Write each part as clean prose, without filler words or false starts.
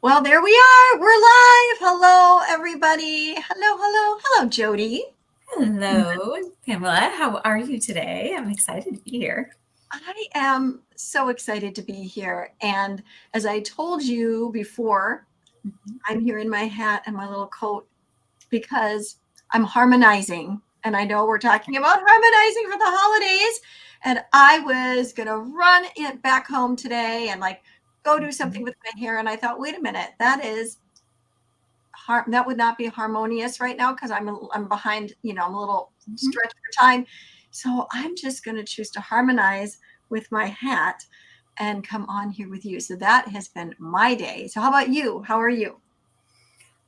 Well, there we are. We're live. Hello, everybody. Hello, Jodie. Hello, Pamela. How are you today? I'm excited to be here. I am so excited to be here. And as I told you before, Mhm. I'm here in my hat and my little coat because I'm harmonizing. And I know we're talking about harmonizing for the holidays. And I was going to run it back home today and like go do something with my hair. And I thought, wait a minute, that would not be harmonious right now because I'm behind, I'm a little Mhm. stretched for time. So I'm just going to choose to harmonize with my hat and come on here with you. So that has been my day. So how about you? How are you?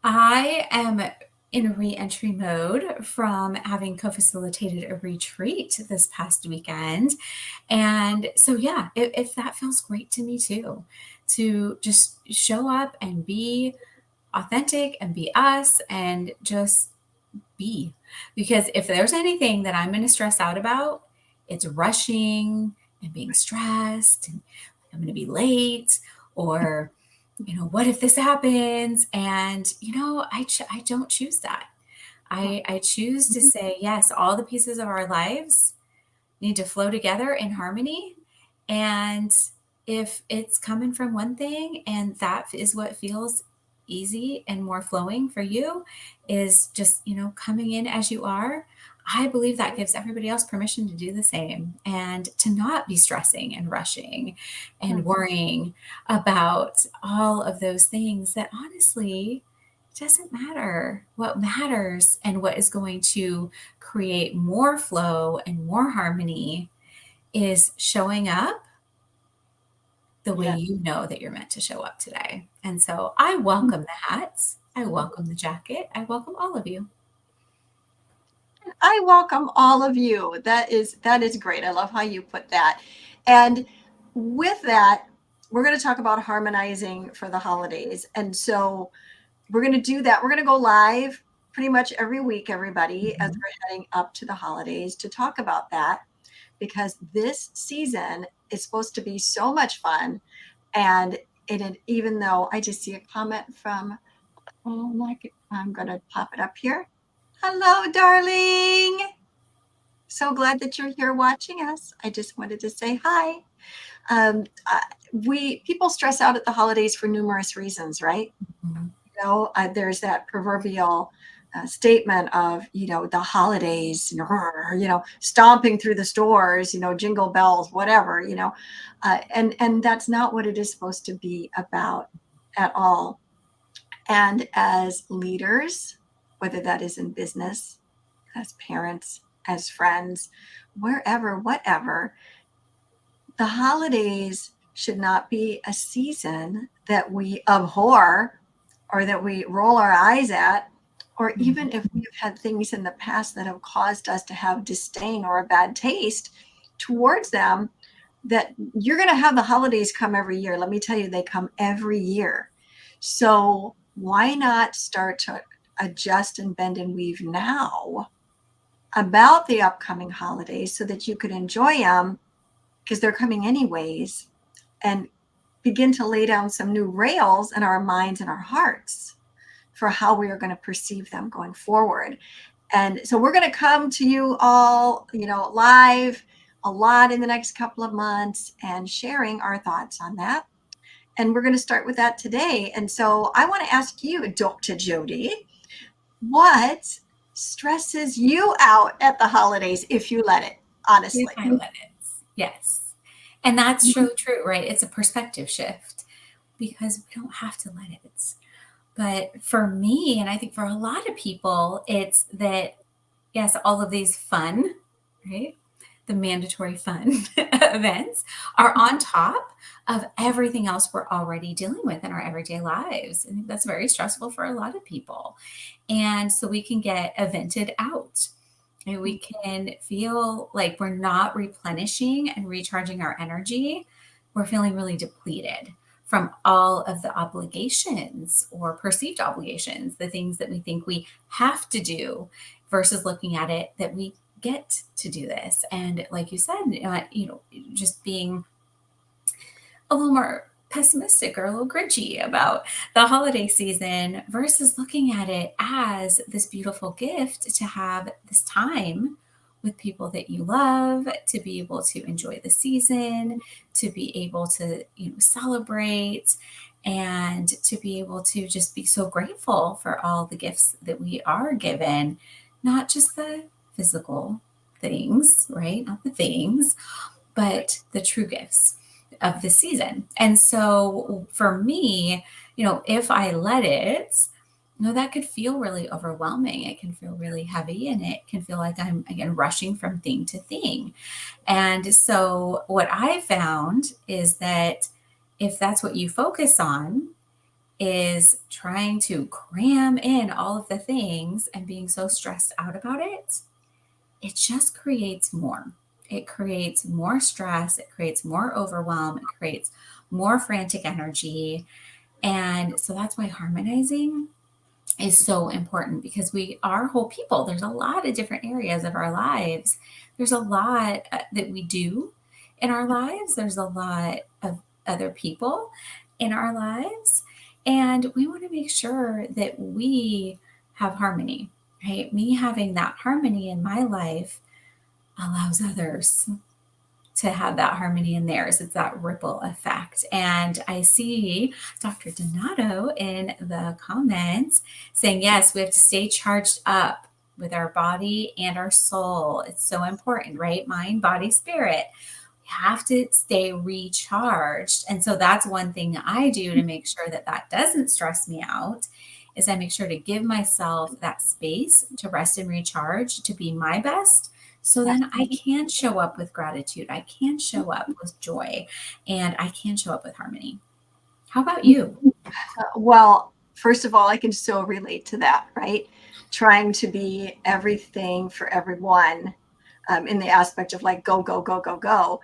I am in a re-entry mode from having co-facilitated a retreat this past weekend. And so, yeah, if that feels great to me too, to just show up and be authentic and be us and just be. Because if there's anything that I'm going to stress out about, it's rushing and being stressed and I'm going to be late or what if this happens? And I don't choose that. I choose to say yes, all the pieces of our lives need to flow together in harmony. And if it's coming from one thing and that is what feels easy and more flowing for you, is just, coming in as you are, I believe that gives everybody else permission to do the same and to not be stressing and rushing and worrying about all of those things that honestly doesn't matter. What matters and what is going to create more flow and more harmony is showing up the way Yeah. you know that you're meant to show up today. And so I welcome the hats. I welcome the jacket. I welcome all of you. I welcome all of you. That is great. I love how you put that. And with that, we're going to talk about harmonizing for the holidays. And so we're going to do that. We're going to go live pretty much every week, everybody, as Mhm. we're heading up to the holidays to talk about that because this season is supposed to be so much fun. And even though I just see a comment from, oh, like, I'm going to pop it up here. Hello, darling. So glad that you're here watching us. I just wanted to say hi. Um, uh, we people stress out at the holidays for numerous reasons, right? Mhm. There's that proverbial statement of the holidays, stomping through the stores, jingle bells, whatever, and that's not what it is supposed to be about at all. And as leaders, whether that is in business, as parents, as friends, wherever, whatever, the holidays should not be a season that we abhor or that we roll our eyes at, or even if we've had things in the past that have caused us to have disdain or a bad taste towards them, that you're going to have the holidays come every year. Let me tell you, they come every year. So why not start to adjust and bend and weave now about the upcoming holidays so that you could enjoy them because they're coming anyways, and begin to lay down some new rails in our minds and our hearts for how we are going to perceive them going forward. And so we're going to come to you all, live a lot in the next couple of months and sharing our thoughts on that. And we're going to start with that today. And so I want to ask you, Dr. Jodie, what stresses you out at the holidays if you let it, If honestly? I let it. Yes. And that's so true, right? It's a perspective shift because we don't have to let it. But for me, and I think for a lot of people, it's that, yes, all of these fun, right? The mandatory fun events are on top of everything else we're already dealing with in our everyday lives. I think that's very stressful for a lot of people. And so we can get evented out. And we can feel like we're not replenishing and recharging our energy. We're feeling really depleted from all of the obligations or perceived obligations, the things that we think we have to do versus looking at it that we get to do this. And like you said, just being a little more pessimistic or a little grinchy about the holiday season versus looking at it as this beautiful gift to have this time with people that you love, to be able to enjoy the season, to be able to, celebrate, and to be able to just be so grateful for all the gifts that we are given, not just the physical things, right? Not the things, but the true gifts of the season. And so for me, if I let it, that could feel really overwhelming. It can feel really heavy and it can feel like I'm, again, rushing from thing to thing. And so what I found is that if that's what you focus on, is trying to cram in all of the things and being so stressed out about it, it just creates more. It creates more stress, it creates more overwhelm, it creates more frantic energy. And so that's why harmonizing is so important, because we are whole people. There's a lot of different areas of our lives. There's a lot that we do in our lives. There's a lot of other people in our lives. And we want to make sure that we have harmony, right? Me having that harmony in my life allows others to have that harmony in theirs. It's that ripple effect. And I see Dr. Donato in the comments saying, yes, we have to stay charged up with our body and our soul. It's so important, right? Mind, body, spirit. We have to stay recharged. And so that's one thing I do to make sure that that doesn't stress me out, is I make sure to give myself that space to rest and recharge, to be my best, so then I can show up with gratitude. I can show up with joy, and I can show up with harmony. How about you? Well, first of all, I can so relate to that, right? Trying to be everything for everyone, in the aspect of like, go, go, go, go, go.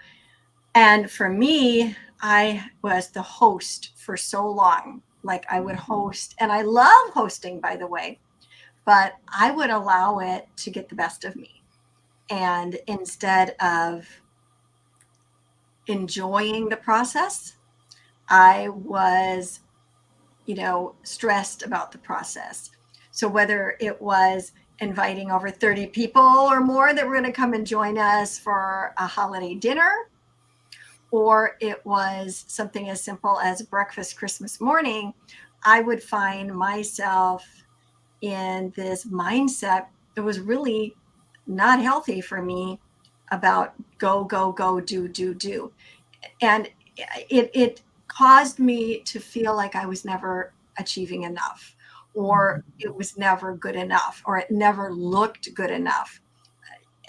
And for me, I was the host for so long. Like I would host, and I love hosting, by the way, but I would allow it to get the best of me. And instead of enjoying the process, I was, stressed about the process. So whether it was inviting over 30 people or more that were going to come and join us for a holiday dinner, or it was something as simple as breakfast Christmas morning, I would find myself in this mindset that was really not healthy for me, about go, go, go, do, do, do. And it caused me to feel like I was never achieving enough, or it was never good enough, or it never looked good enough.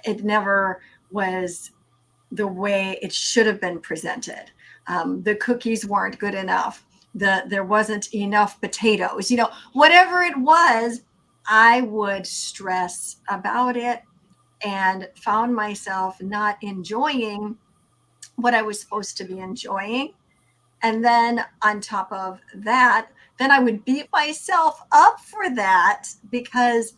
It never was the way it should have been presented. The cookies weren't good enough. There wasn't enough potatoes. Whatever it was, I would stress about it and found myself not enjoying what I was supposed to be enjoying. And then on top of that, then I would beat myself up for that, because,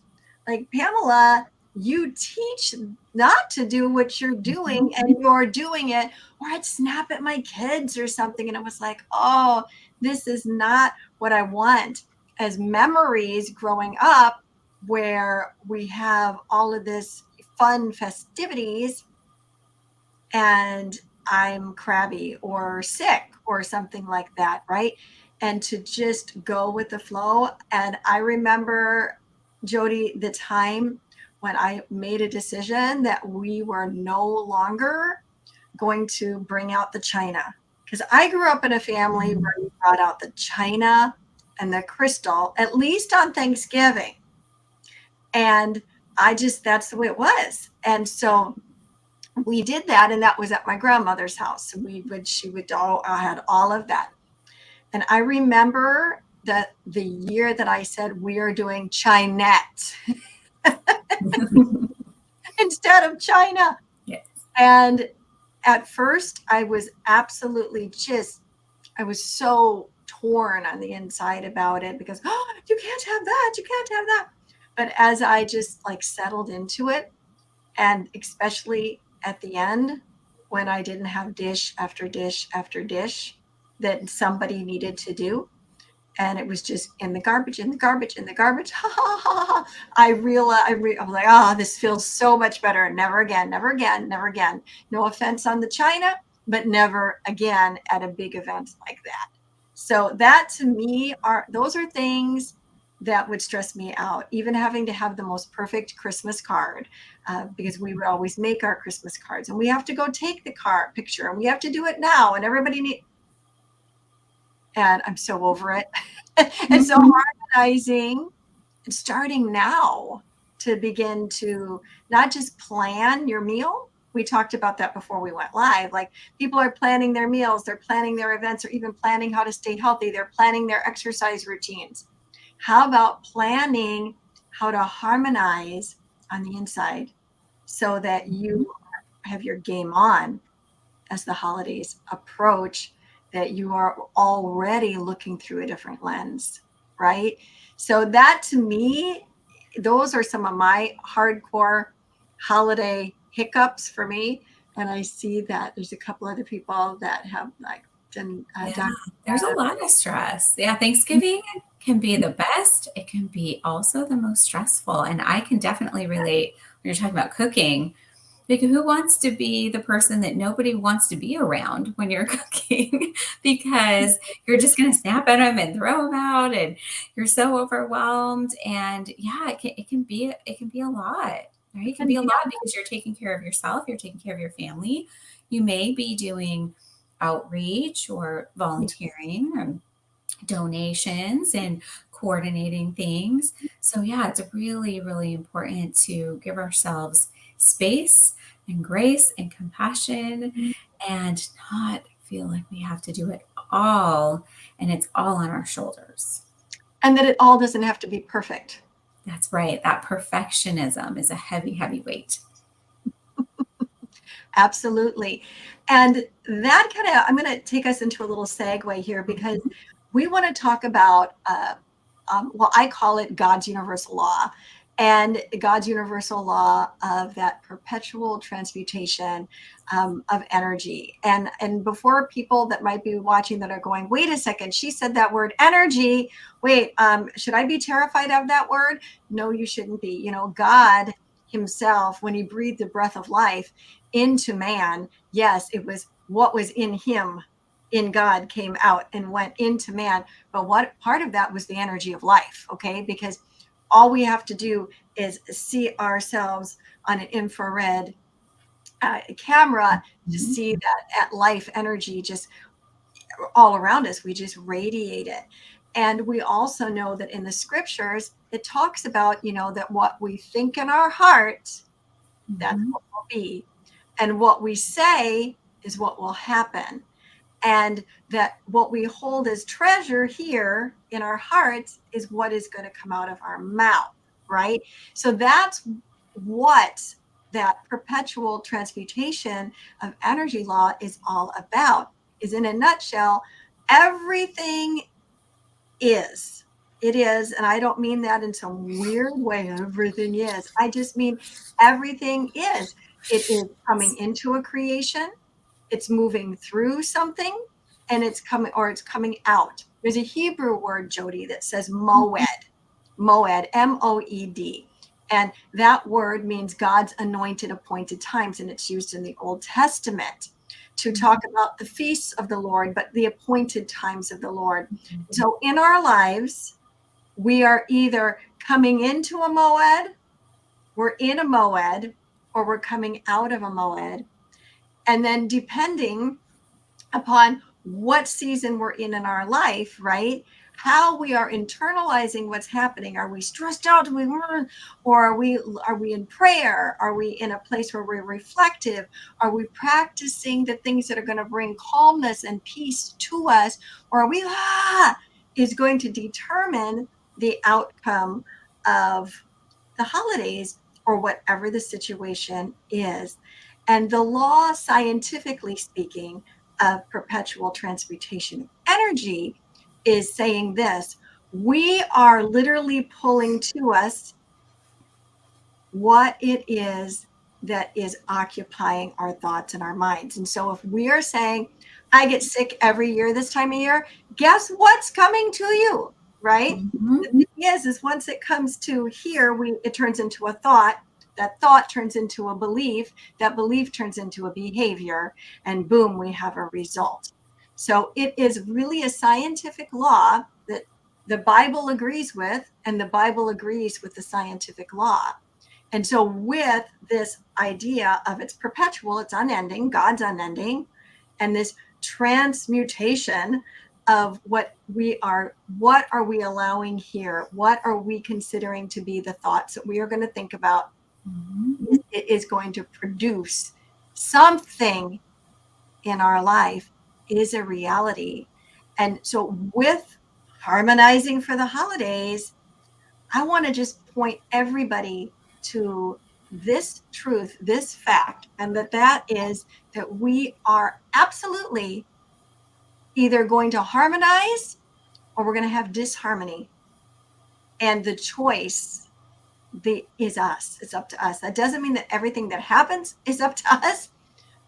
like, Pamela, you teach not to do what you're doing and you're doing it. Or I'd snap at my kids or something. And it was like, oh, this is not what I want. As memories growing up, where we have all of this fun festivities, and I'm crabby or sick or something like that, right? And to just go with the flow. And I remember, Jodie, the time when I made a decision that we were no longer going to bring out the china. Because I grew up in a family where we brought out the china and the crystal, at least on Thanksgiving. And that's the way it was. And so we did that, and that was at my grandmother's house. She would all, I had all of that. And I remember that the year that I said we are doing Chinette instead of China. Yes. And at first I was absolutely I was so torn on the inside about it, because, oh, you can't have that, you can't have that. But as I just like settled into it, and especially at the end, when I didn't have dish after dish after dish, that somebody needed to do, and it was just in the garbage, in the garbage, in the garbage. Ha ha ha ha. I realized, I was like, oh, this feels so much better. Never again, never again, never again. No offense on the China, but never again at a big event like that. So that to me those are things that would stress me out. Even having to have the most perfect Christmas card, because we would always make our Christmas cards, and we have to go take the card picture, and we have to do it now, and everybody need. And I'm so over it. And so harmonizing and starting now to begin to not just plan your meal. We talked about that before we went live. Like, people are planning their meals, they're planning their events, or even planning how to stay healthy. They're planning their exercise routines. How about planning how to harmonize on the inside so that you have your game on as the holidays approach, that you are already looking through a different lens, right? So that to me, those are some of my hardcore holiday hiccups for me. And I see that there's a couple other people that have like done Yeah, there's a lot of stress. Yeah, Thanksgiving can be the best. It can be also the most stressful. And I can definitely relate when you're talking about cooking. Because who wants to be the person that nobody wants to be around when you're cooking? Because you're just going to snap at them and throw them out, and you're so overwhelmed. And yeah, it can be a lot, right? It can and be a lot because you're taking care of yourself, you're taking care of your family. You may be doing outreach or volunteering or donations and coordinating things. So, yeah, it's really, really important to give ourselves space and grace and compassion and not feel like we have to do it all and it's all on our shoulders. and that it all doesn't have to be perfect. That's right. That perfectionism is a heavy, heavy weight. Absolutely. And that kind of, I'm going to take us into a little segue here, because we want to talk about, well, I call it God's universal law, and God's universal law of that perpetual transmutation of energy. And before people that might be watching that are going, wait a second, she said that word energy. Wait, should I be terrified of that word? No, you shouldn't be. You know, God himself, when he breathed the breath of life into man, yes, it was what was in him, in God, came out and went into man. But what part of that was the energy of life? Okay, because all we have to do is see ourselves on an infrared camera to see that at life energy just all around us. We just radiate it. And we also know that in the scriptures, it talks about, that what we think in our heart, that's what will be. And what we say is what will happen. And that what we hold as treasure here in our hearts is what is going to come out of our mouth, right? So that's what that perpetual transmutation of energy law is all about. Is, in a nutshell, everything is. It is, and I don't mean that in some weird way, everything is. I just mean everything is. It is coming into a creation, it's moving through something, and it's coming out. There's a Hebrew word, Jodie, that says moed, Moed. And that word means God's anointed, appointed times, and it's used in the Old Testament to talk about the feasts of the Lord, but the appointed times of the Lord. So in our lives, we are either coming into a moed, we're in a moed, or we're coming out of a moed. And then depending upon what season we're in our life, right? How we are internalizing what's happening. Are we stressed out? Or are we in prayer? Are we in a place where we're reflective? Are we practicing the things that are going to bring calmness and peace to us? Or are we is going to determine the outcome of the holidays or whatever the situation is. And the law, scientifically speaking, of perpetual transmutation of energy is saying this: we are literally pulling to us what it is that is occupying our thoughts and our minds. And so if we are saying, I get sick every year this time of year. Guess what's coming to you, right? Mhm. The thing is once it comes to here, it turns into a thought. That thought turns into a belief. That belief turns into a behavior, and boom, we have a result. So it is really a scientific law that the Bible agrees with, and the Bible agrees with the scientific law. And so, with this idea of it's perpetual, it's unending, God's unending, and this transmutation of what are we allowing here? What are we considering to be the thoughts that we are going to think about? Mhm. It is going to produce something in our life is a reality. And so, with harmonizing for the holidays, I want to just point everybody to this truth, this fact, and that is that we are absolutely either going to harmonize or we're going to have disharmony. And the choice is us. It's up to us. That doesn't mean that everything that happens is up to us,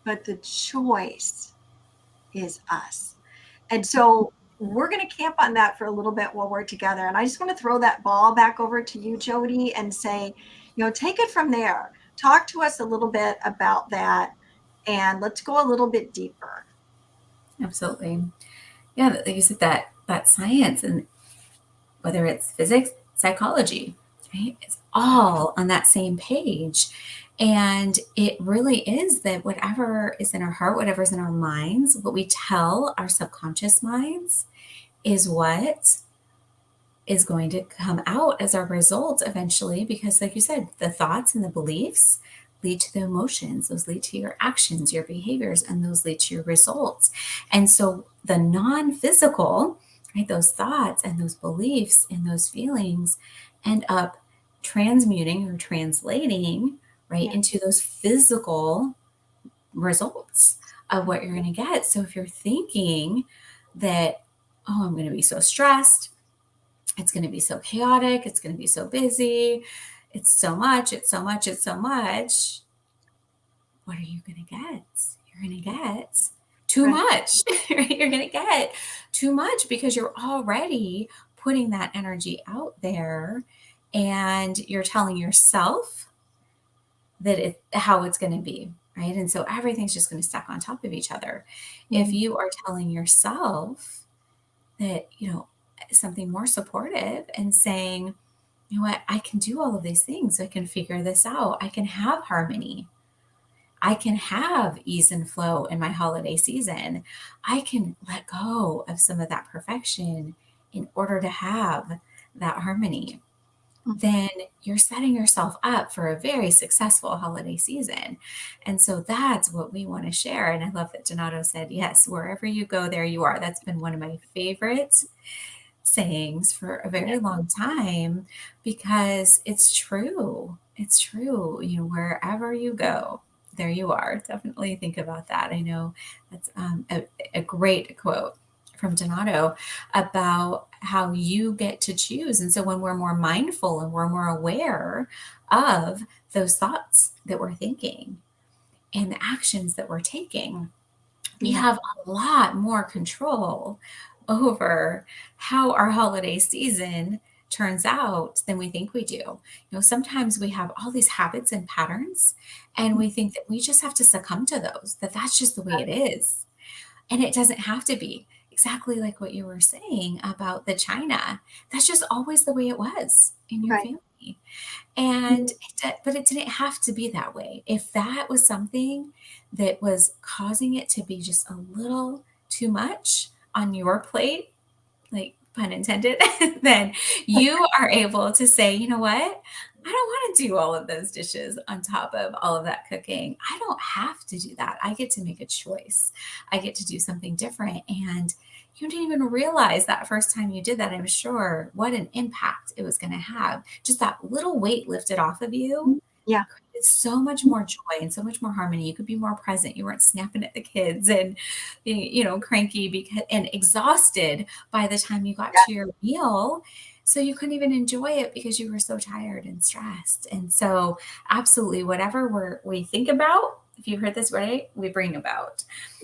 but the choice is us. And so we're going to camp on that for a little bit while we're together. And I just want to throw that ball back over to you, Jodie, and say, take it from there. Talk to us a little bit about that. And let's go a little bit deeper. Absolutely. Yeah, like you said, that science, and whether it's physics, psychology, right? It's all on that same page. And it really is that whatever is in our heart, whatever's in our minds, what we tell our subconscious minds is what is going to come out as our result eventually. Because, like you said, the thoughts and the beliefs lead to the emotions, those lead to your actions, your behaviors, and those lead to your results. And so the non physical, right, those thoughts and those beliefs and those feelings end up transmuting or translating right Yeah. into those physical results of what you're going to get. So if you're thinking that, oh, I'm going to be so stressed, it's going to be so chaotic, it's going to be so busy, it's so much, it's so much, it's so much, what are you going to get? You're going to get too Right. much. Right? You're going to get too much because you're already putting that energy out there, and you're telling yourself that how it's going to be, right? And so everything's just going to stack on top of each other. If Mm. you are telling yourself that, something more supportive and saying, you know what, I can do all of these things. I can figure this out. I can have harmony. I can have ease and flow in my holiday season. I can let go of some of that perfection in order to have that harmony. Mhm. Then you're setting yourself up for a very successful holiday season. And so that's what we want to share. And I love that Donato said, yes, wherever you go, there you are. That's been one of my favorite sayings for a Yeah. very long time because it's true. It's true. Wherever you go, there you are. Definitely think about that. I know that's a great quote from Donato about how you get to choose. And so when we're more mindful and we're more aware of those thoughts that we're thinking and the actions that we're taking, we Yeah. have a lot more control over how our holiday season turns out than we think we do. Sometimes we have all these habits and patterns, and we think that we just have to succumb to those, that that's just the way it is. And it doesn't have to be. Exactly like what you were saying about the China. That's just always the way it was in your Right. family. But it didn't have to be that way. If that was something that was causing it to be just a little too much on your plate, like pun intended, then you are able to say, you know what? I don't want to do all of those dishes on top of all of that cooking. I don't have to do that. I get to make a choice. I get to do something different. And you didn't even realize that first time you did that, I'm sure, what an impact it was going to have. Just that little weight lifted off of you. Yeah. It's so much more joy and so much more harmony. You could be more present. You weren't snapping at the kids and being, cranky and exhausted by the time you got Yeah. to your meal. So you couldn't even enjoy it because you were so tired and stressed. And so absolutely whatever we think about, if you heard this right, we bring about.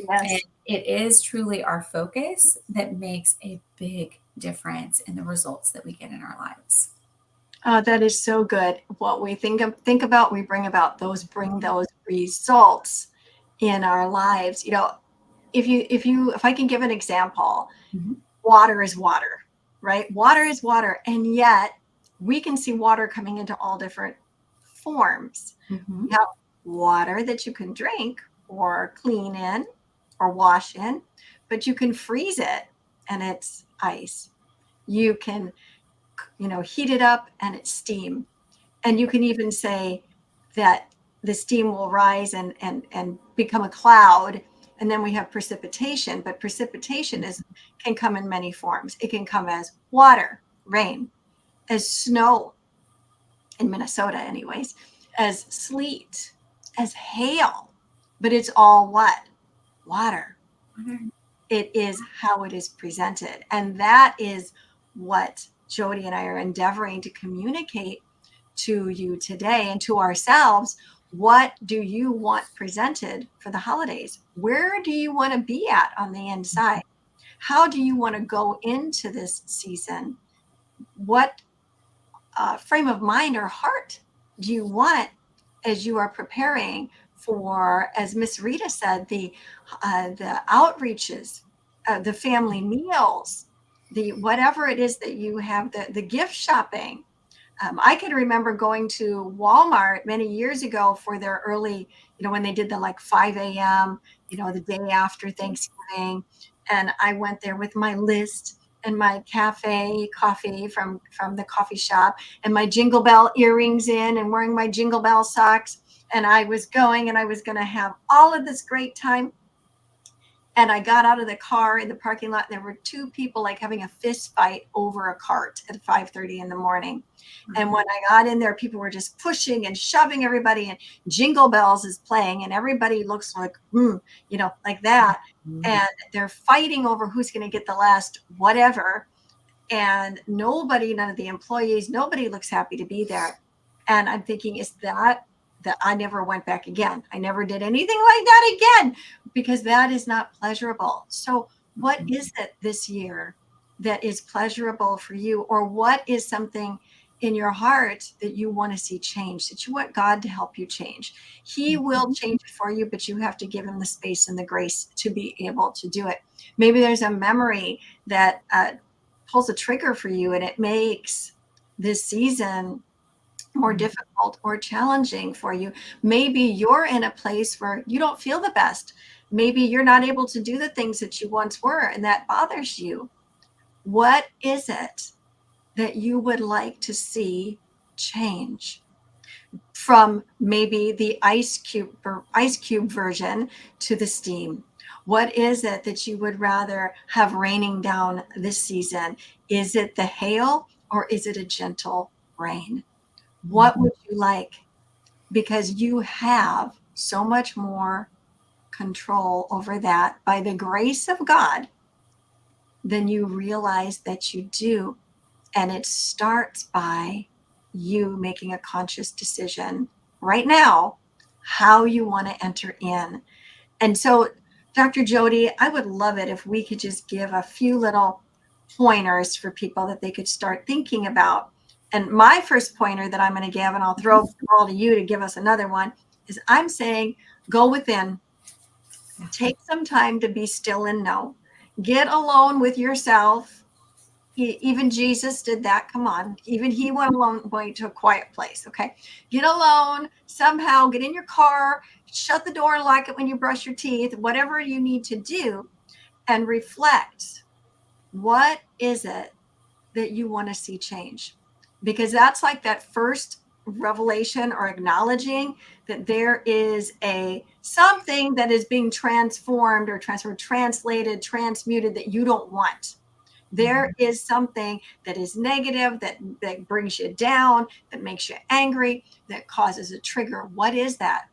And Yes. it is truly our focus that makes a big difference in the results that we get in our lives. That is so good. What we think about, we bring about. Those bring those results in our lives. If I can give an example, Mhm. water is water, right? Water is water, and yet we can see water coming into all different forms. Mhm. You have water that you can drink or clean in or wash in, but you can freeze it and it's ice. You can, heat it up and it's steam. And you can even say that the steam will rise and become a cloud. And then we have precipitation, but precipitation can come in many forms. It can come as water, rain, as snow in Minnesota, anyways, as sleet, as hail, but it's all what? Water. It is how it is presented. And that is what Jodie and I are endeavoring to communicate to you today and to ourselves. What do you want presented for the holidays? Where do you want to be at on the inside? How do you want to go into this season? What frame of mind or heart do you want as you are preparing for, as Miss Rita said, the outreaches, the family meals, the whatever it is that you have, the gift shopping. I can remember going to Walmart many years ago for their early, when they did the like 5 a.m., the day after Thanksgiving. And I went there with my list and my cafe coffee from the coffee shop and my Jingle Bell earrings in and wearing my Jingle Bell socks. And I was going and I was going to have all of this great time. And I got out of the car in the parking lot, and there were two people like having a fist fight over a cart at 5:30 in the morning. And when I got in there, people were just pushing and shoving everybody, and Jingle Bells is playing, and everybody looks like, like that. Mhm. And they're fighting over who's going to get the last whatever. And none of the employees, nobody looks happy to be there. And I'm thinking, is that I never went back again. I never did anything like that again because that is not pleasurable. So, what is it this year that is pleasurable for you? Or what is something in your heart that you want to see change, that you want God to help you change? He will Mhm. change it for you, but you have to give him the space and the grace to be able to do it. Maybe there's a memory that pulls a trigger for you and it makes this season more difficult or challenging for you. Maybe you're in a place where you don't feel the best. Maybe you're not able to do the things that you once were, and that bothers you. What is it that you would like to see change from maybe the ice cube version to the steam? What is it that you would rather have raining down this season? Is it the hail or is it a gentle rain? What would you like? Because you have so much more control over that by the grace of God than you realize that you do. And it starts by you making a conscious decision right now how you want to enter in. And so, Dr. Jodie, I would love it if we could just give a few little pointers for people that they could start thinking about. And my first pointer that I'm going to give, and I'll throw the ball to you to give us another one, is I'm saying go within, take some time to be still and know. Get alone with yourself. Even Jesus did that. Come on. Even he went alone, going to a quiet place. Okay. Get alone somehow, get in your car, shut the door and lock it when you brush your teeth, whatever you need to do, and reflect. What is it that you want to see change? Because that's like that first revelation or acknowledging that there is a something that is being transformed or translated, transmuted that you don't want. There is something that is negative, that brings you down, that makes you angry, that causes a trigger. What is that?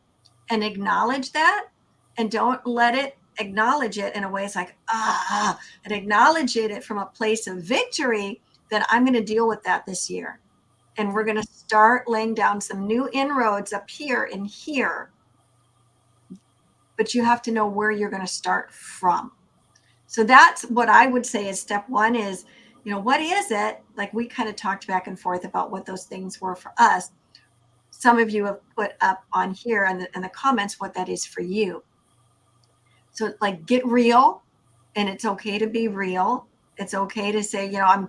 And acknowledge that, and don't let it acknowledge it in a way it's like, and acknowledge it from a place of victory that I'm going to deal with that this year. And we're going to start laying down some new inroads up here and here but you have to know where you're going to start from. So that's what I would say is step one is, what is it? Like we kind of talked back and forth about what those things were for us. Some of you have put up on here in the comments what that is for you. So like get real, and it's okay to be real. It's okay to say, I'm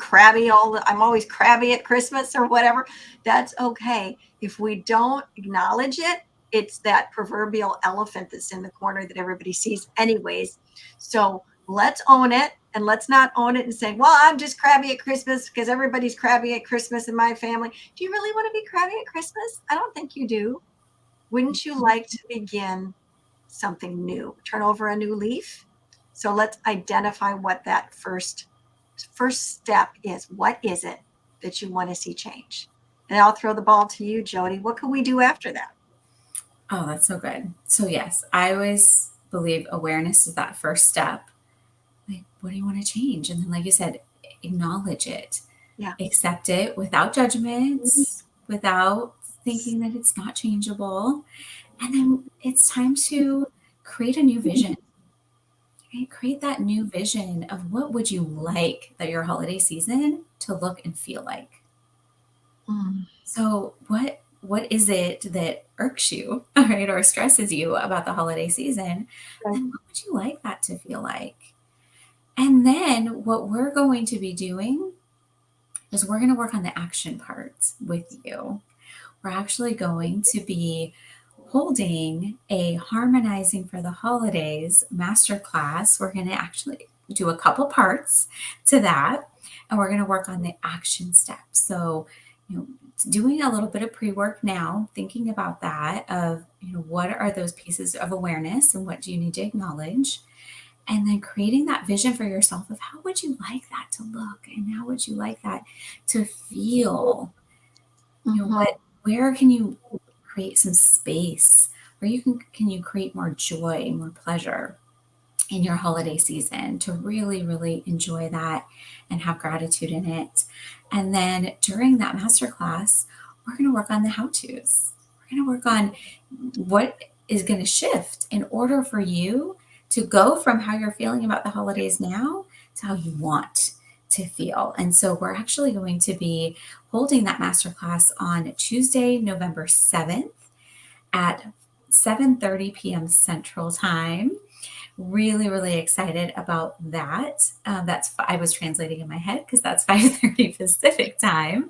always crabby at Christmas or whatever. That's okay. If we don't acknowledge it, it's that proverbial elephant that's in the corner that everybody sees anyways. So let's own it, and let's not own it and say, well, I'm just crabby at Christmas because everybody's crabby at Christmas in my family. Do you really want to be crabby at Christmas? I don't think you do. Wouldn't you like to begin something new, turn over a new leaf? So let's identify what that first step is. What is it that you want to see change? And I'll throw the ball to you, Jodie. What can we do after that? Oh, that's so good. So yes, I always believe awareness is that first step. Like, what do you want to change? And then, like you said, acknowledge it. Yeah. Accept it without judgments, without thinking that it's not changeable. And then it's time to create a new vision. Right? Create that new vision of what would you like that your holiday season to look and feel like. So what is it that irks you, right, or stresses you about the holiday season? Right. And what would you like that to feel like? And then what we're going to be doing is we're going to work on the action parts with you. We're actually going to be holding a Harmonizing for the Holidays masterclass. We're going to actually do a couple parts to that, and we're going to work on the action steps. So, doing a little bit of pre-work now, thinking about that of, what are those pieces of awareness and what do you need to acknowledge? And then creating that vision for yourself of how would you like that to look and how would you like that to feel? Where can you create some space? Where can you create more joy, more pleasure in your holiday season to really, really enjoy that and have gratitude in it? And then during that masterclass, we're going to work on the how-tos. We're going to work on what is going to shift in order for you to go from how you're feeling about the holidays now to how you want to feel. And so we're actually going to be holding that masterclass on Tuesday, November 7th at 7:30 p.m. Central Time. Really, really excited about that. I was translating in my head because that's 5:30 Pacific time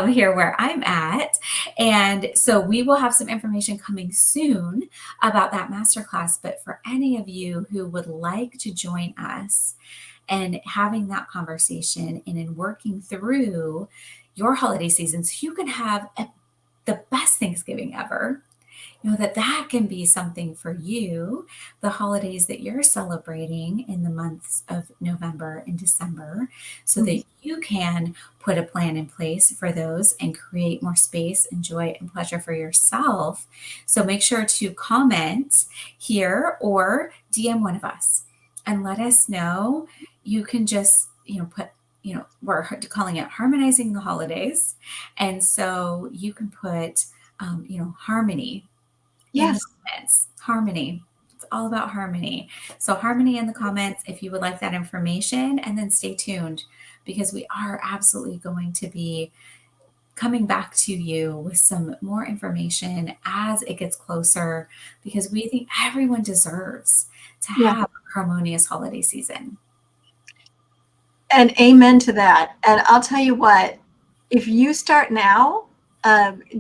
here where I'm at. And so we will have some information coming soon about that masterclass. But for any of you who would like to join us and having that conversation and in working through your holiday season so you can have the best Thanksgiving ever, that can be something for you, the holidays that you're celebrating in the months of November and December, so that you can put a plan in place for those and create more space and joy and pleasure for yourself. So make sure to comment here or DM one of us and let us know. You can just, put, we're calling it Harmonizing the Holidays. And so you can put, harmony. Yes. Harmony. It's all about harmony. So harmony in the comments if you would like that information, and then stay tuned because we are absolutely going to be coming back to you with some more information as it gets closer because we think everyone deserves to have a harmonious holiday season. And amen to that. And I'll tell you what, if you start now,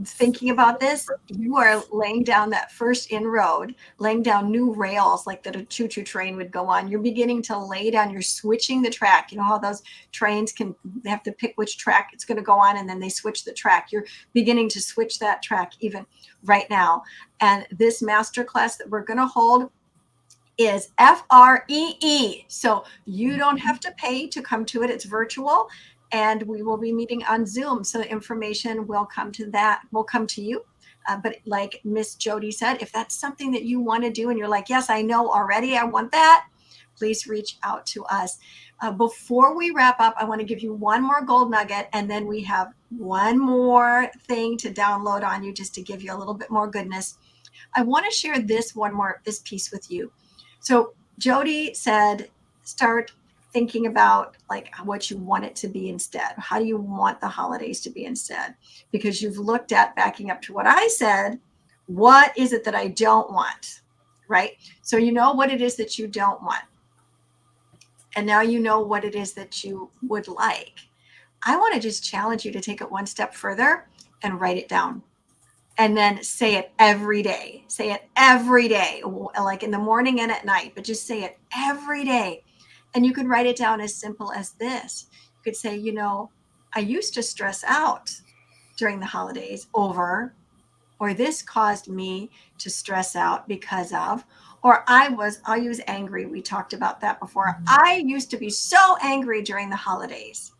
thinking about this, you are laying down that first inroad, laying down new rails like that a choo-choo train would go on. You're beginning to lay down, you're switching the track. You know how those trains they have to pick which track it's going to go on and then they switch the track. You're beginning to switch that track even right now. And this masterclass that we're going to hold is FREE. So you don't have to pay to come to it. It's virtual. And we will be meeting on Zoom. So information will come to you. But like Miss Jodie said, if that's something that you want to do and you're like, yes, I know already, I want that, please reach out to us. Before we wrap up, I want to give you one more gold nugget, and then we have one more thing to download on you just to give you a little bit more goodness. I want to share this piece with you. So Jodie said, start thinking about like what you want it to be instead. How do you want the holidays to be instead? Because you've looked at, backing up to what I said, what is it that I don't want? Right? So you know what it is that you don't want. And now you know what it is that you would like. I want to just challenge you to take it one step further and write it down. And then say it every day. Say it every day, like in the morning and at night, but just say it every day. And you can write it down as simple as this. You could say, I used to stress out during the holidays over, or this caused me to stress out because of, or I'll use angry. We talked about that before. I used to be so angry during the holidays,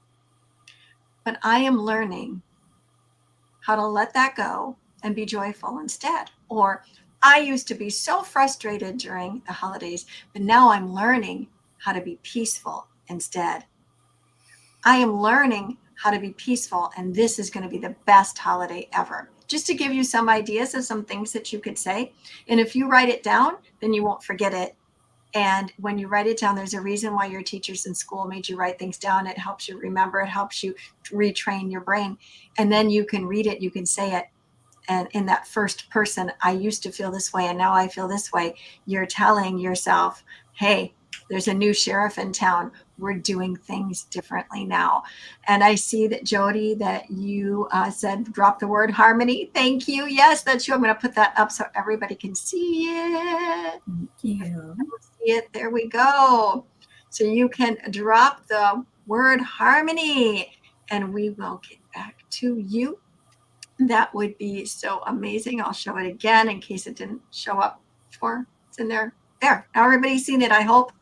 but I am learning how to let that go and be joyful instead. Or I used to be so frustrated during the holidays, but now I'm learning how to be peaceful instead. I am learning how to be peaceful, and this is going to be the best holiday ever. Just to give you some ideas of some things that you could say. And if you write it down, then you won't forget it. And when you write it down, there's a reason why your teachers in school made you write things down. It helps you remember, it helps you retrain your brain. And then you can read it, you can say it. And in that first person, I used to feel this way and now I feel this way. You're telling yourself, hey, there's a new sheriff in town. We're doing things differently now. And I see that Jodie, that you said, drop the word harmony. Thank you. Yes, that's you. I'm going to put that up so everybody can see it. Thank you. See it. There we go. So you can drop the word harmony and we will get back to you. That would be so amazing. I'll show it again in case it didn't show up before. It's in there. There. Now everybody's seen it, I hope.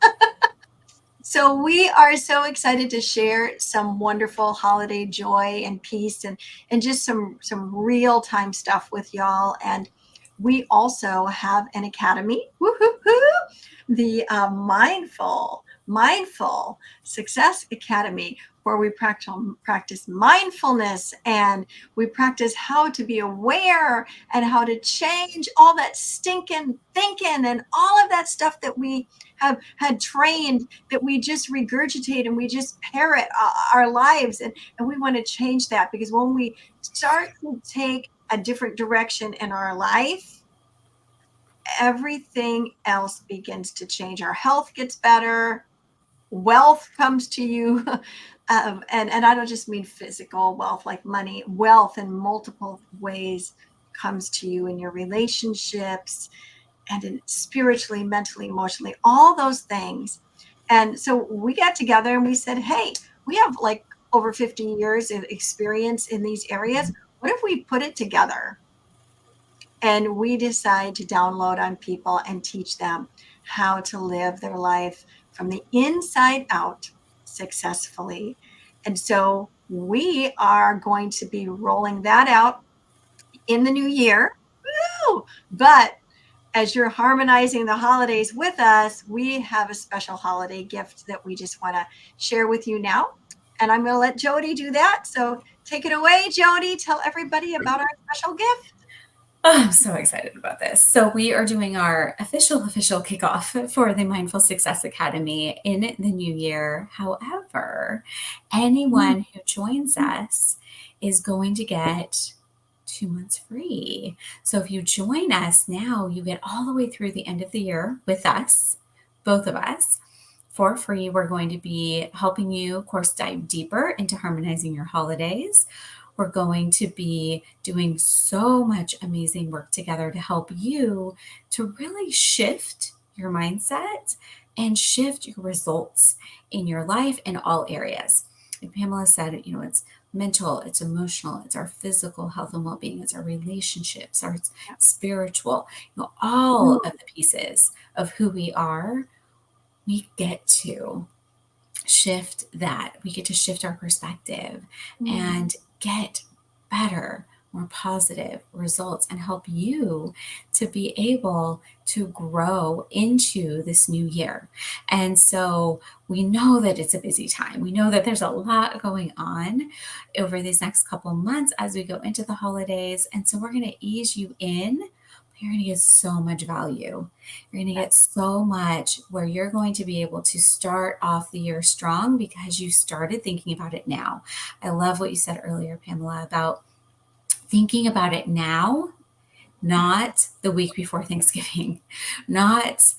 So we are so excited to share some wonderful holiday joy and peace and just some real-time stuff with y'all. And we also have an academy, woo-hoo-hoo, the Mindful Success Academy, where we practice mindfulness and we practice how to be aware and how to change all that stinking thinking and all of that stuff that we have had trained, that we just regurgitate and we just parrot our lives. And we want to change that, because when we start to take a different direction in our life, everything else begins to change. Our health gets better, wealth comes to you. And I don't just mean physical wealth like money. Wealth in multiple ways comes to you in your relationships and in spiritually, mentally, emotionally, all those things. And so we got together and we said, hey, we have like over 50 years of experience in these areas. What if we put it together and we decide to download on people and teach them how to live their life from the inside out successfully? And so we are going to be rolling that out in the new year. Woo! But as you're harmonizing the holidays with us, we have a special holiday gift that we just want to share with you now. And I'm going to let Jodie do that. So take it away, Jodie. Tell everybody about our special gift. Oh, I'm so excited about this. So we are doing our official kickoff for the Mindful Success Academy in the new year. However, anyone who joins us is going to get 2 months free. So if you join us now, you get all the way through the end of the year with us, both of us, for free. We're going to be helping you, of course, dive deeper into harmonizing your holidays. We're going to be doing so much amazing work together to help you to really shift your mindset and shift your results in your life in all areas. Like Pamela said, it's mental, it's emotional, it's our physical health and well-being, it's our relationships, our spiritual, all of the pieces of who we are. We get to shift that. We get to shift our perspective and get better, more positive results and help you to be able to grow into this new year. And so we know that it's a busy time. We know that there's a lot going on over these next couple months as we go into the holidays. And so we're going to ease you in. you're going to get so much value. You're going to get so much where you're going to be able to start off the year strong because you started thinking about it now. I love what you said earlier, Pamela, about thinking about it now, not the week before Thanksgiving, not,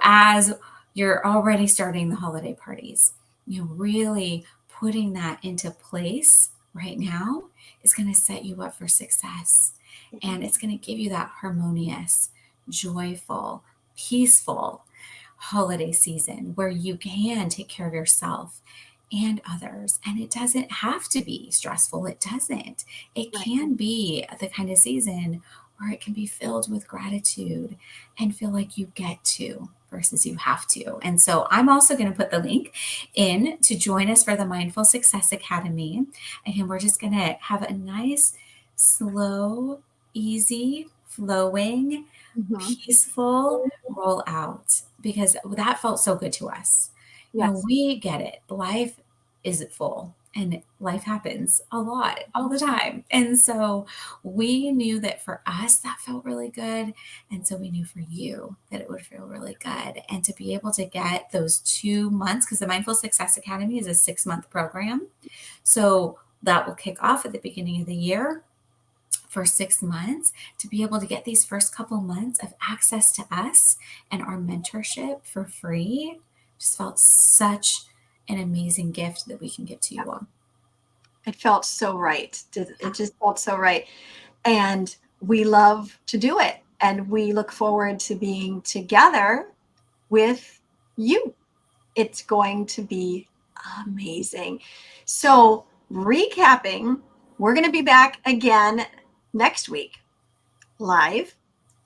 as you're already starting the holiday parties. Really putting that into place right now is going to set you up for success. And it's going to give you that harmonious, joyful, peaceful holiday season where you can take care of yourself and others. And it doesn't have to be stressful. It doesn't. It Right. can be the kind of season where it can be filled with gratitude and feel like you get to versus you have to. And so I'm also going to put the link in to join us for the Mindful Success Academy. And we're just going to have a nice, slow, easy, flowing, Mhm. peaceful rollout because that felt so good to us. Yes. We get it. Life is full and life happens a lot all the time. And so we knew that for us, that felt really good. And so we knew for you that it would feel really good. And to be able to get those 2 months, because the Mindful Success Academy is a 6-month program. So that will kick off at the beginning of the year for 6 months to be able to get these first couple months of access to us and our mentorship for free just felt such an amazing gift that we can give to you all. It felt so right. It just felt so right. And we love to do it. And we look forward to being together with you. It's going to be amazing. So, recapping, we're going to be back again next week live.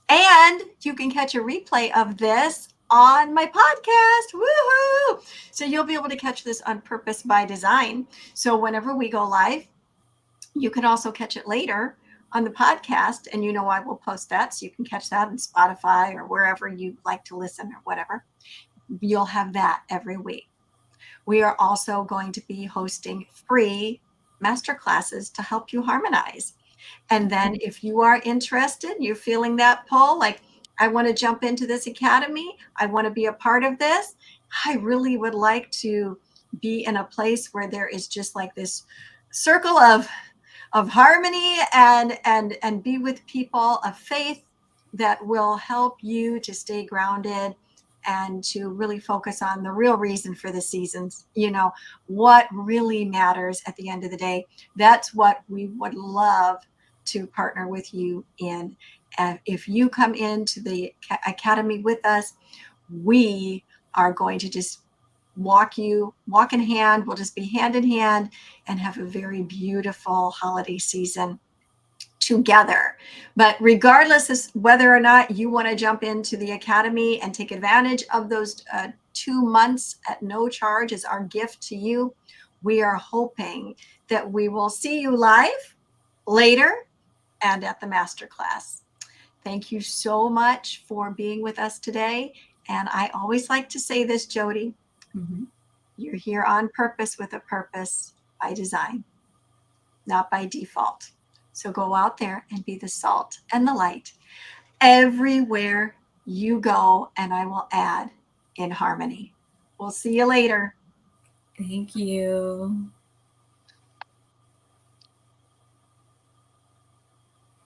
And you can catch a replay of this on my podcast. Woohoo! So you'll be able to catch this on Purpose by Design. So whenever we go live, you can also catch it later on the podcast. And I will post that. So you can catch that on Spotify or wherever you like to listen or whatever. You'll have that every week. We are also going to be hosting free masterclasses to help you harmonize. And then if you are interested, you're feeling that pull, like, I want to jump into this academy, I want to be a part of this, I really would like to be in a place where there is just like this circle of harmony and be with people of faith that will help you to stay grounded and to really focus on the real reason for the seasons, what really matters at the end of the day. That's what we would love to partner with you in. And if you come into the academy with us, we are going to just walk in hand. We'll just be hand in hand and have a very beautiful holiday season together. But regardless of whether or not you want to jump into the academy and take advantage of those 2 months at no charge as our gift to you, we are hoping that we will see you live later and at the masterclass. Thank you so much for being with us today. And I always like to say this, Jodie, you're here on purpose with a purpose by design, not by default. So go out there and be the salt and the light everywhere you go, and I will add in harmony. We'll see you later. Thank you.